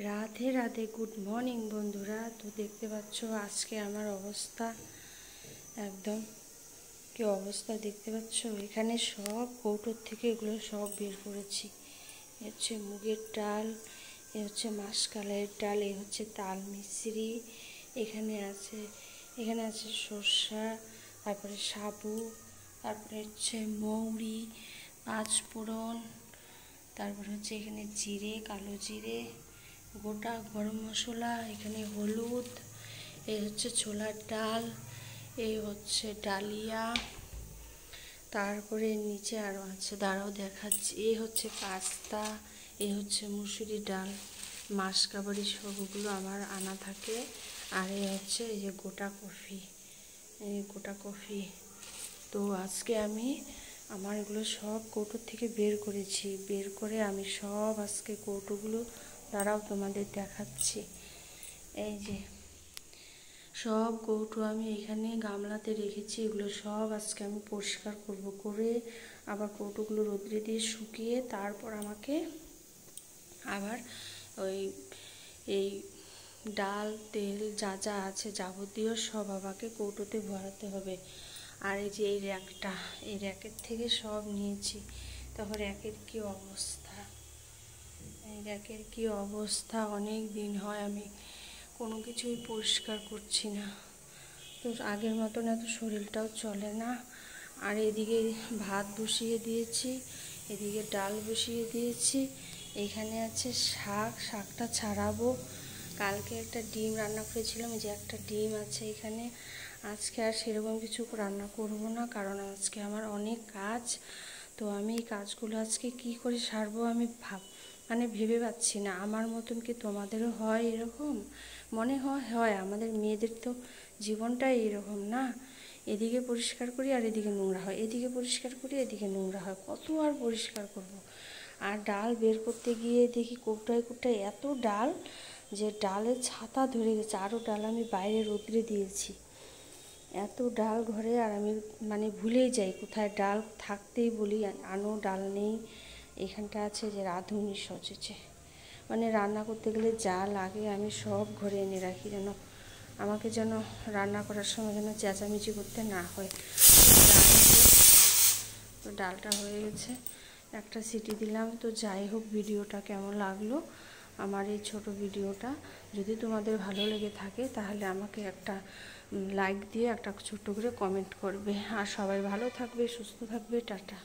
Radhe Radhe, good morning বন্ধুরা। তো দেখতে পাচ্ছ আজকে আমার অবস্থা একদম কি অবস্থা দেখতে পাচ্ছ। এখানে সব কৌটোর থেকে এগুলো সব বের করেছি। এ হচ্ছে মুগের ডাল, এ হচ্ছে মাসকলাইয়ের ডাল, এ হচ্ছে তাল মিছরি, এখানে আছে সর্ষা, তারপরে সাবু, তারপরে হচ্ছে মৌরি, পাঁচফোড়ন, তারপরে হচ্ছে এখানে জিরে, কালো জিরে, গোটা গরম মশলা, এখানে হলুদ, এই হচ্ছে ছোলার ডাল, এই হচ্ছে ডালিয়া, তারপরে নিচে আরও আছে, দাঁড়াও দেখাচ্ছি। এই হচ্ছে পাস্তা, এই হচ্ছে মুসুরি ডাল, মাসকাবারি সবগুলো আমার আনা থাকে। আর এই হচ্ছে এই যে গোটা কফি। তো আজকে আমি আমার এগুলো সব কৌটোর থেকে বের করেছি। বের করে আমি সব আজকে কৌটোগুলো দাঁড়াও তোমাদের দেখাচ্ছি। এই যে সব কৌটো আমি এখানে গামলাতে রেখেছি। এগুলো সব আজকে আমি পরিষ্কার করব, করে আবার কৌটোগুলো রোদ্রে দিয়ে শুকিয়ে তারপর আমাকে আবার এই ডাল তেল যা যা আছে যাবতীয় সব আমাকে কৌটোতে ভরাতে হবে। আর এই যে এই র্যাকের থেকে সব নিয়েছি। তখন র্যাকের কি অবস্থা, অনেক দিন হয় আমি কোনো কিছুই পরিষ্কার করছি না। তো আগের মতন এত শরীরটাও চলে না। আর এদিকে ভাত বসিয়ে দিয়েছি, এদিকে ডাল বসিয়ে দিয়েছি, এখানে আছে শাকটা ছাড়াবো। কালকে একটা ডিম রান্না করেছিলাম, যে একটা ডিম আছে এখানে। আজকে আর সেরকম কিছু রান্না করব না, কারণ আজকে আমার অনেক কাজ। তো আমি এই কাজগুলো আজকে কি করে সারবো আমি ভেবে পাচ্ছি না। আমার মতন কি তোমাদেরও হয় এরকম? মনে হয় আমাদের মেয়েদের তো জীবনটাই এরকম না। এদিকে পরিষ্কার করি আর এদিকে নোংরা হয়, এদিকে পরিষ্কার করি এদিকে নোংরা হয়, কত আর পরিষ্কার করব। আর ডাল বের করতে গিয়ে দেখি কোটায় এত ডাল যে ডালের ছাতা ধরে গেছে। আরও ডাল আমি বাইরে রোদ্রে দিয়েছি, এত ডাল ঘরে। আর আমি ভুলেই যাই কোথায় ডাল থাকতেই বলি আনো, ডাল নেই। এখানটা আছে যে রাঁধুনি সচেছে, রান্না করতে গেলে যা লাগে আমি সব ঘরে এনে রাখি, আমাকে যেন রান্না করার সময় যেন চেঁচামেচি করতে না হয়। তো ডালটা হয়ে গেছে, একটা সিটি দিলাম। তো যাই হোক, ভিডিওটা কেমন লাগলো আমার এই ছোট ভিডিওটা, যদি তোমাদের ভালো লেগে থাকে তাহলে আমাকে একটা লাইক দিয়ে একটা ছোট্ট করে কমেন্ট করবে। আর সবাই ভালো থাকবে, সুস্থ থাকবে, টাটা।